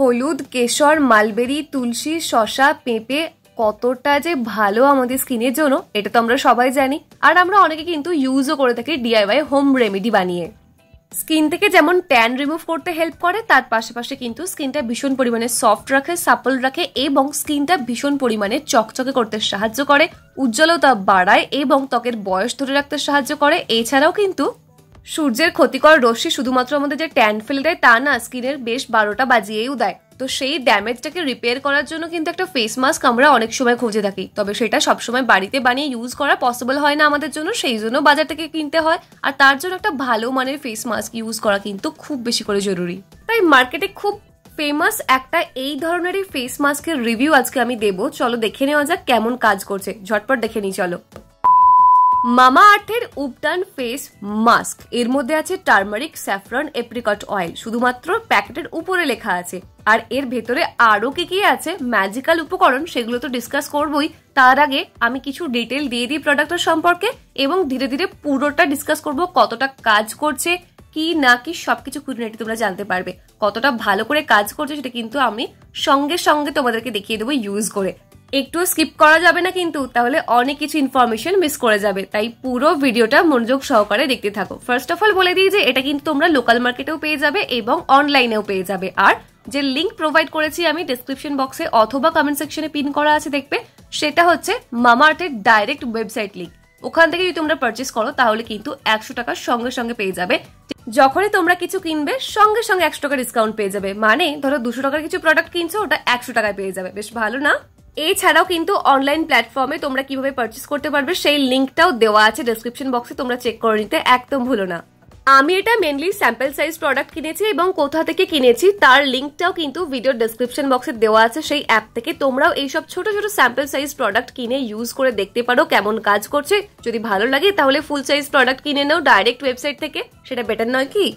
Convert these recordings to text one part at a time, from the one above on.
হলুদ, কেশর, মালবেরি, তুলসী, শসা, পেঁপে কতটা যে ভালো আমাদের স্কিনের জন্য এটা তো আমরা সবাই জানি। আর আমরা অনেকে কিন্তু ইউজও করে থাকি ডিআইওয়াই হোম রেমেডি বানিয়ে। স্কিন থেকে যেমন ট্যান রিমুভ করতে হেল্প করে, তার পাশাপাশি কিন্তু স্কিনটা ভীষণ পরিমাণে সফট রাখে, সাপল রাখে এবং স্কিনটা ভীষণ পরিমাণে চকচকে করতে সাহায্য করে, উজ্জ্বলতা বাড়ায় এবং ত্বকের বয়স ধরে রাখতে সাহায্য করে। এছাড়াও কিন্তু সূর্যের ক্ষতিকর রশ্মি শুধুমাত্র আমাদের যে ট্যান ফেলে দেয় তা না, স্কিনের বেশ 12টা বাজিয়েও দেয়। তো সেই ড্যামেজটাকে রিপেয়ার করার জন্য কিন্তু একটা ফেস মাস্ক আমরা অনেক সময় খুঁজে থাকি, তবে সেটা সবসময় বাড়িতে বানিয়ে ইউজ করা পসিবল হয় না আমাদের জন্য, সেই জন্য বাজার থেকে কিনতে হয়। আর তার জন্য একটা ভালো মানের ফেস মাস্ক ইউজ করা কিন্তু খুব বেশি করে জরুরি। তাই মার্কেটে খুব ফেমাস একটা এই ধরনেরই ফেস মাস্কের রিভিউ আজকে আমি দেবো। চলো দেখে নেওয়া যাক কেমন কাজ করছে, ঝটপট দেখে নিই চলো। মামা আর্থের উপটান ফেস মাস্ক, এর মধ্যে আছে টার্মারিক, স্যাফরন, এপ্রিকট অয়েল, শুধুমাত্র প্যাকেটের উপরে লেখা আছে। আর এর ভেতরে আরো কি আছে ম্যাজিক্যাল উপকরণ সেগুলো তো ডিসকাস করবোই। তার আগে আমি কিছু ডিটেল দিয়ে দিই প্রোডাক্টের সম্পর্কে এবং ধীরে ধীরে পুরোটা ডিসকাস করব, কতটা কাজ করছে কি না কি সবকিছু খুঁটিনাটি তোমরা জানতে পারবে। কতটা ভালো করে কাজ করছে সেটা কিন্তু আমি সঙ্গে সঙ্গে তোমাদেরকে দেখিয়ে দেবো ইউজ করে। একটু স্কিপ করা যাবে না কিন্তু, তাহলে অনেক কিছু ইনফরমেশন মিস করে যাবে। তাই পুরো ভিডিওটা মনোযোগ সহকারে দেখতে থাকো। ফার্স্ট অফ অল বলে দিই যে এটা কিন্তু তোমরা লোকাল মার্কেটেও পেয়ে যাবে এবং অনলাইনেও পেয়ে যাবে। আর যে লিঙ্ক প্রোভাইড করেছি আমি ডেসক্রিপশন বক্সে অথবা কমেন্ট সেকশনে পিন করা আছে দেখবে, সেটা হচ্ছে মামা আর্থের ডাইরেক্ট ওয়েবসাইট লিঙ্ক। ওখান থেকে যদি তোমরা পারচেস করো তাহলে কিন্তু 100 টাকার সঙ্গে সঙ্গে পেয়ে যাবে। যখনই তোমরা কিছু কিনবে সঙ্গে সঙ্গে 100 টাকা ডিসকাউন্ট পেয়ে যাবে। মানে ধরো 200 টাকার কিছু প্রোডাক্ট কিনছো, ওটা 100 টাকায় পেয়ে যাবে। বেশ ভালো না? এছাড়াও কিন্তু অনলাইন প্ল্যাটফর্মে তোমরা কিভাবে পারচেস করতে পারবে সেই লিঙ্কটাও দেওয়া আছে ডেসক্রিপশন বক্সে, তোমরা চেক করে নিতে একদম ভুলো না। আমি এটা মেনলি স্যাম্পল সাইজ প্রোডাক্ট কিনেছি এবং কোথা থেকে কিনেছি তার লিঙ্কটাও কিন্তু ভিডিও ডেসক্রিপশন বক্সে দেওয়া আছে। সেই অ্যাপ থেকে তোমরাও এইসব ছোট ছোট স্যাম্পল সাইজ প্রোডাক্ট কিনে ইউজ করে দেখতে পারো কেমন কাজ করছে। যদি ভালো লাগে তাহলে ফুল সাইজ প্রোডাক্ট কিনে নাও ডাইরেক্ট ওয়েবসাইট থেকে, সেটা বেটার নয় কি?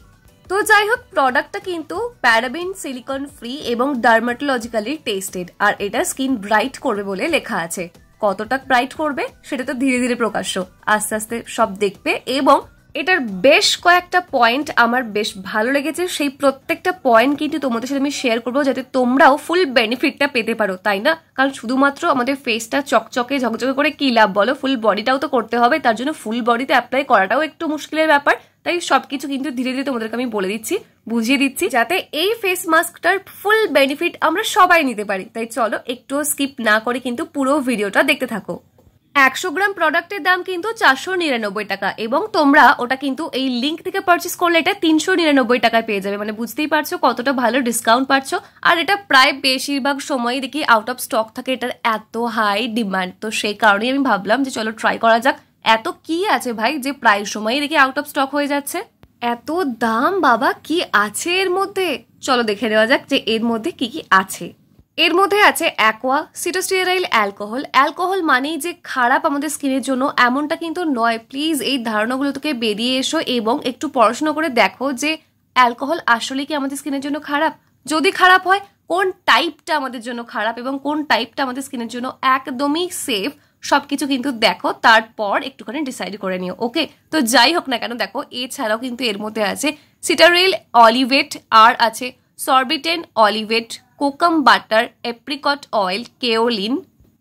তো যাই হোক, প্রোডাক্টটা কিন্তু প্যারাবেন, সিলিকন ফ্রি এবং ডার্মাটোলজিক্যালি টেস্টেড। আর এটা স্কিন ব্রাইট করবে বলে লেখা আছে। কতটা ব্রাইট করবে সেটা তো ধীরে ধীরে প্রকাশ্য, আস্তে আস্তে সব দেখবে। এবং এটার বেশ কয়েকটা পয়েন্ট আমার বেশ ভালো লেগেছে, সেই প্রত্যেকটা পয়েন্ট কিন্তু তোমাদের সাথে আমি শেয়ার করবো যাতে তোমরাও ফুল বেনিফিটটা পেতে পারো, তাই না? কারণ শুধুমাত্র আমাদের ফেসটা চকচকে ঝকঝকে করে কি লাভ বলো, ফুল বডিটাও তো করতে হবে। তার জন্য ফুল বডিতে অ্যাপ্লাই করাটাও একটু মুশকিলের ব্যাপার। তাই সবকিছু কিন্তু ধীরে ধীরে তোমাদেরকে আমি বলে দিচ্ছি, বুঝিয়ে দিচ্ছি, যাতে এই ফেস মাস্কটার ফুল বেনিফিট আমরা সবাই নিতে পারি। তাই চলো একটু স্কিপ না করে কিন্তু পুরো ভিডিওটা দেখতে থাকো। 100 গ্রাম প্রোডাক্টের দাম কিন্তু 499 টাকা এবং তোমরা ওটা কিন্তু এই লিঙ্ক থেকে পারচেস করলে এটা 399 টাকায় পেয়ে যাবে। মানে বুঝতেই পারছো কতটা ভালো ডিসকাউন্ট পাচ্ছ। আর এটা প্রায় বেশিরভাগ সময় দেখি আউট অফ স্টক থাকে, এটার এত হাই ডিমান্ড। তো সেই কারণেই আমি ভাবলাম যে চলো ট্রাই করা যাক। এত কি আছে ভাই যে প্রায় সময়ই দেখি আউট অফ স্টক হয়ে যাচ্ছে? এত দাম বাবা, কি আছে এর মধ্যে? চলো দেখে নেওয়া যাক যে এর মধ্যে কি কি আছে। এর মধ্যে আছে অ্যাকোয়া সিটোস্টেরাইল অ্যালকোহল। অ্যালকোহল মানেই যে খারাপ আমাদের স্কিনের জন্য, এমনটা কিন্তু নয়। প্লিজ এই ধারণাগুলো থেকে বেরিয়ে এসো এবং একটু পড়াশোনা করে দেখো যে অ্যালকোহল আসলে কি আমাদের স্কিনের জন্য খারাপ। যদি খারাপ হয়, কোন টাইপটা আমাদের জন্য খারাপ এবং কোন টাইপটা আমাদের স্কিনের জন্য একদমই সেফ, সবকিছু কিন্তু দেখো, তারপর একটুখানি ডিসাইড করে নিও। ওকে, তো যাই হোক না কেন দেখো, এছাড়াও কিন্তু এর মধ্যে আছে সিটারেল অলিভেট, আর আছে sorbitan olivate, kokum butter, apricot oil, kaolin,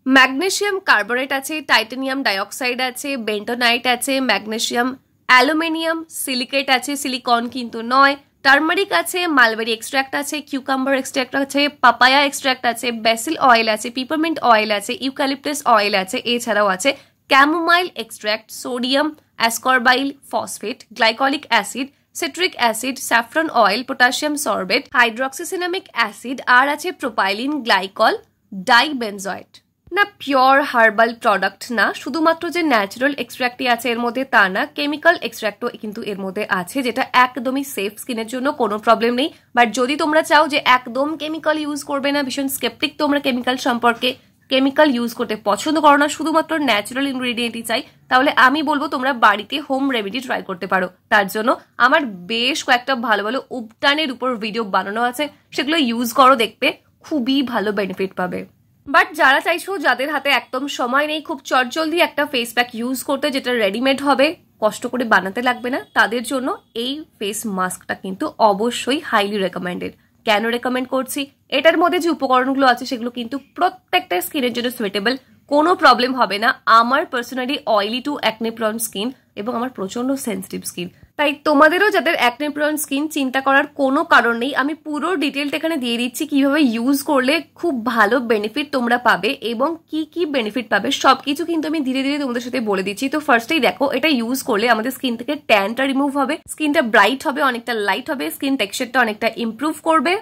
magnesium carbonate আছে, টাইটানিয়াম ডাইঅক্সাইড আছে, বেন্টোনাইট আছে, ম্যাগনেসিয়াম অ্যালুমিনিয়াম সিলিকেট আছে, সিলিকন কিন্তু নয়, টার্মারিক আছে, মালবেরি এক্সট্রাক্ট আছে, কিউকাম্বার এক্সট্রাক্ট আছে, পাপায়া এক্সট্রাক্ট আছে, বেসিল অয়েল আছে, পিপারমিন্ট অয়েল আছে, ইউক্যালিপটাস অয়েল আছে। এছাড়াও আছে chamomile extract, sodium ascorbyl phosphate, glycolic acid, citric acid, saffron oil, potassium sorbate, hydroxycinnamic acid, আর আছে প্রোপাইলিন গ্লাইকল ডাইবেনজয়েট। না, পিওর হার্বাল প্রোডাক্ট না, শুধুমাত্র যে ন্যাচারাল এক্সট্রাক্টই আছে এর মধ্যে তা না, কেমিক্যাল এক্সট্রাক্টও কিন্তু এর মধ্যে আছে, যেটা একদমই সেফ, স্কিনের জন্য কোনো প্রবলেম নেই। বাট যদি তোমরা চাও যে একদম কেমিক্যাল ইউজ করবে না, ভীষণ স্কেপটিক তোমরা কেমিক্যাল সম্পর্কে, কেমিক্যাল ইউজ করতে পছন্দ করো না, শুধুমাত্র ন্যাচারাল ইনগ্রেডিয়েন্টই চাই, তাহলে আমি বলবো তোমরা বাড়িতে হোম রেমেডি ট্রাই করতে পারো। তার জন্য আমার বেশ কয়েকটা ভালো ভালো উপটানের উপর ভিডিও বানানো আছে, সেগুলো ইউজ করো, দেখবে খুবই ভালো বেনিফিট পাবে। বাট যারা চাইছো, যাদের হাতে একদম সময় নেই খুব চটজলদি একটা ফেস প্যাক ইউজ করতে যেটা রেডিমেড হবে, কষ্ট করে বানাতে লাগবে না, তাদের জন্য এই ফেস মাস্কটা কিন্তু অবশ্যই হাইলি রেকমেন্ডেড। কেন রেকমেন্ড করছি, এটার মধ্যে যে উপকরণগুলো আছে সেগুলো কিন্তু প্রত্যেকটা স্কিনের জন্য সুইটেবল, কোনো প্রবলেম হবে না। আমার personally oily two acne prawn skin এবং আমার প্রচন্ড সেন্সিটিভ স্কিন, তাই তোমাদেরও যাদের অ্যাকনে প্রন স্কিন চিন্তা করার কোনো কারণ নেই। আমি পুরো ডিটেলটা এখানে দিয়ে দিচ্ছি কিভাবে ইউজ করলে খুব ভালো বেনিফিট তোমরা পাবে এবং কি কি বেনিফিট পাবে সবকিছু কিন্তু আমি ধীরে ধীরে তোমাদের সাথে বলে দিচ্ছি। তো ফার্স্টেই দেখো, এটা ইউজ করলে আমাদের স্কিন থেকে ট্যানটা রিমুভ হবে, স্কিনটা ব্রাইট হবে, অনেকটা লাইট হবে, স্কিন টেক্সচারটা অনেকটা ইমপ্রুভ করবে।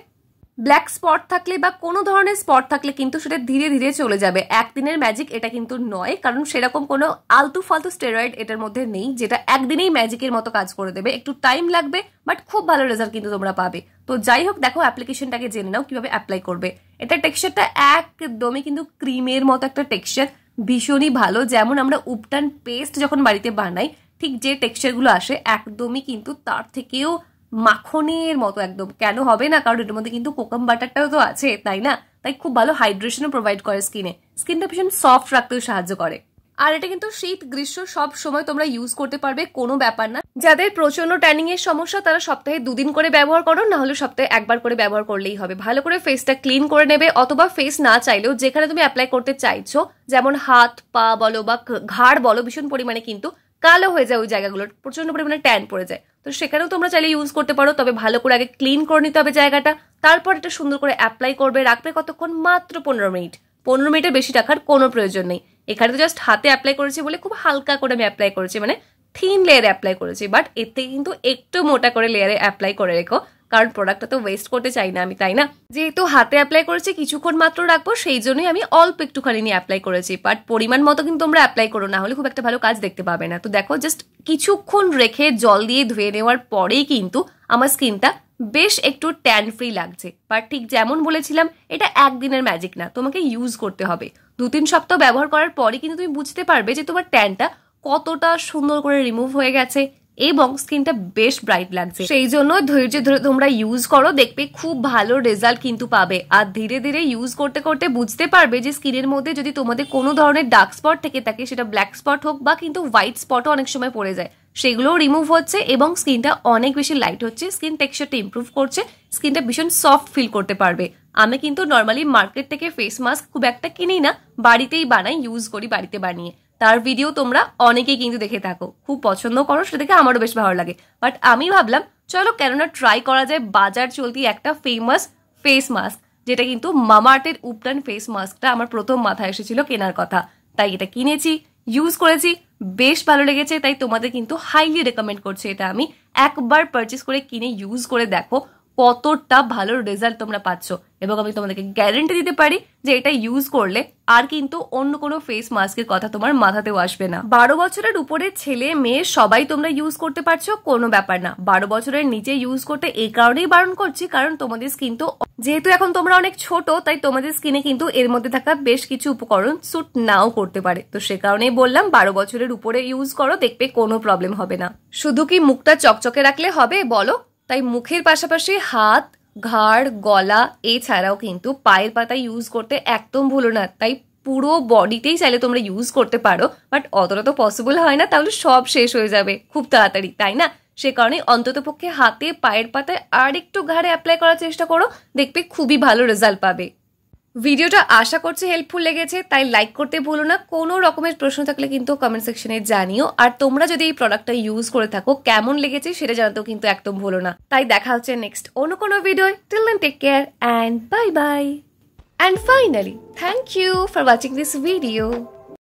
ব্ল্যাক স্পট থাকলে বা কোনো ধরনের স্পট থাকলে কিন্তু সেটা ধীরে ধীরে চলে যাবে। একদিনের ম্যাজিক এটা কিন্তু নয়, কারণ সেরকম কোনো আলতু ফালতু স্টেরয়েড এটার মধ্যে নেই যেটা একদিনেই ম্যাজিকের মতো কাজ করে দেবে। একটু টাইম লাগবে, বাট খুব ভালো রেজাল্ট কিন্তু তোমরা পাবে। তো যাই হোক, দেখো অ্যাপ্লিকেশনটাকে জেনে নাও কিভাবে অ্যাপ্লাই করবে। এটা টেক্সচারটা একদমই কিন্তু ক্রিমের মতো একটা টেক্সচার, ভীষণই ভালো। যেমন আমরা উপটান পেস্ট যখন বাড়িতে বানাই ঠিক যে টেক্সচারগুলো আসে একদমই কিন্তু তার থেকেও মাখনের মতো একদম। কেন হবে না, কারণ এটার মধ্যে কিন্তু কোকাম বাটারটাও তো আছে, তাই না? তাই খুব ভালো হাইড্রেশনও প্রোভাইড করে স্কিনটা ভীষণ সফট রাখতেও সাহায্য করে। আর এটা কিন্তু শীত গ্রীষ্ম সব সময় তোমরা ইউজ করতে পারবে, কোনো ব্যাপার না। যাদের প্রচন্ড ট্যানিং এর সমস্যা তারা সপ্তাহে 2 দিন করে ব্যবহার করো, না হলে সপ্তাহে 1 বার করে ব্যবহার করলেই হবে। ভালো করে ফেসটা ক্লিন করে নেবে, অথবা ফেস না চাইলেও যেখানে তুমি অ্যাপ্লাই করতে চাইছো, যেমন হাত পা বলো বা ঘাড় বলো, ভীষণ পরিমাণে কিন্তু কালো হয়ে যায় ওই জায়গাগুলোর, প্রচন্ড পরিমাণে ট্যান পড়ে যায়। তো সেখানেও তোমরা চাইলে ইউজ করতে পারো, তবে ভালো করে আগে ক্লিন করে নিতে হবে জায়গাটা, তারপর এটা সুন্দর করে অ্যাপ্লাই করবে। রাখবে কতক্ষণ? মাত্র 15 মিনিট। 15 মিনিটের বেশি রাখার কোনো প্রয়োজন নেই। এখানে তো জাস্ট হাতে অ্যাপ্লাই করেছি বলে খুব হালকা করে আমি অ্যাপ্লাই করেছি, মানে থিন লেয়ারে অ্যাপ্লাই করেছি, বাট এর থেকে কিন্তু একটু মোটা করে লেয়ারে অ্যাপ্লাই করে রেখো, কারণ প্রোডাক্টটা তো ওয়েস্ট করতে চাই না আমি, তাই না? যেহেতু হাতে অ্যাপ্লাই করেছি কিছুক্ষণ মাত্র রাখবো, সেই জন্যই আমি অল্প একটুখানি নিয়ে অ্যাপ্লাই করেছি, বাট পরিমাণ মতো কিন্তু তোমরা অ্যাপ্লাই করো, না হলে খুব একটা ভালো কাজ দেখতে পাবে না। তো দেখো, জাস্ট কিছুক্ষণ রেখে জল দিয়ে ধুয়ে নেওয়ার পরেই কিন্তু আমার স্কিনটা বেশ একটু ট্যান ফ্রি লাগছে। বাট ঠিক যেমন বলেছিলাম, এটা একদিনের ম্যাজিক না, তোমাকে ইউজ করতে হবে। 2-3 সপ্তাহ ব্যবহার করার পরে কিন্তু তুমি বুঝতে পারবে যে তোমার ট্যানটা কতটা সুন্দর করে রিমুভ হয়ে গেছে এবং স্কিনটা বেশ ব্রাইট লাগছে। সেই জন্য ধৈর্য ধরে তোমরা ইউজ করো, দেখবে খুব ভালো রেজাল্ট কিন্তু পাবে। আর ধীরে ধীরে ইউজ করতে করতে বুঝতে পারবে যে স্কিনের মধ্যে যদি তোমাদের কোনো ধরনের ডার্ক স্পট থেকে থাকে, সেটা ব্ল্যাক স্পট হোক বা কিন্তু হোয়াইট স্পটও অনেক সময় পড়ে যায়, সেগুলোও রিমুভ হচ্ছে এবং স্কিনটা অনেক বেশি লাইট হচ্ছে, স্কিন টেক্সচারটা ইমপ্রুভ করছে, স্কিনটা ভীষণ সফট ফিল করতে পারবে। আমি কিন্তু নর্মালি মার্কেট থেকে ফেস মাস্ক খুব একটা কিনি না, বাড়িতেই বানাই, ইউজ করি বাড়িতে বানিয়ে। তার ভিডিও তোমরা অনেকেই কিন্তু দেখে থাকো, খুব পছন্দ করো, সেটা দেখে আমারও বেশ ভালো লাগে। বাট আমি ভাবলাম চলো কেননা ট্রাই করা যায় বাজার চলতি একটা ফেমাস ফেস মাস্ক, যেটা কিন্তু মামাআর্থের উপটান ফেস মাস্কটা আমার প্রথম মাথায় এসেছিল কেনার কথা, তাই এটা কিনেছি, ইউজ করেছি, বেশ ভালো লেগেছে। তাই তোমাদের কিন্তু হাইলি রেকমেন্ড করছি এটা আমি। একবার পারচেস করে কিনে ইউজ করে দেখো কতটা ভালো রেজাল্ট তোমরা পাচ্ছ, এবং আমি তোমাদেরকে গ্যারেন্টি দিতে পারি যে এটা ইউজ করলে আর কিন্তু অন্য কোনো ফেস মাস্কের কথা তোমার মাথাতেও আসবে না। 12 বছরের উপরে ছেলে মেয়ে সবাই তোমরা ইউজ করতে পারছো, কোনো ব্যাপার না। 12 বছরের নিচে ইউজ করতে এই কারণেই বারণ করছি, কারণ তোমাদের স্কিন তো যেহেতু এখন তোমরা অনেক ছোট, তাই তোমাদের স্কিনে কিন্তু এর মধ্যে থাকা বেশ কিছু উপকরণ স্যুট নাও করতে পারে। তো সে কারণেই বললাম 12 বছরের উপরে ইউজ করো, দেখবে কোনো প্রবলেম হবে না। শুধু কি মুখটা চকচকে রাখলে হবে বলো? তাই মুখের পাশাপাশি হাত, ঘাড়, গলা এছাড়াও কিন্তু পায়ের পাতা ইউজ করতে একদম ভুলো না। তাই পুরো বডিতেই চাইলে তোমরা ইউজ করতে পারো, বাট অতটা তো পসিবল হয় না, তাহলে সব শেষ হয়ে যাবে খুব তাড়াতাড়ি, তাই না? সে কারণে অন্তত পক্ষে হাতে, পায়ের পাতায় আর একটু ঘাড়ে অ্যাপ্লাই করার চেষ্টা করো, দেখবে খুবই ভালো রেজাল্ট পাবে। ভিডিওটা আশা করছি হেল্পফুল লেগেছে, তাই লাইক করতে ভুলো না। কোনো রকমের প্রশ্ন থাকলে কিন্তু কমেন্ট সেকশনে জানিও। আর তোমরা যদি এই প্রোডাক্টটা ইউজ করে থাকো কেমন লেগেছে সেটা জানাতেও কিন্তু একদম ভুলো না। তাই দেখা হচ্ছে নেক্সট অন্য কোনো video. Till then take care and bye bye. And finally, thank you for watching this video.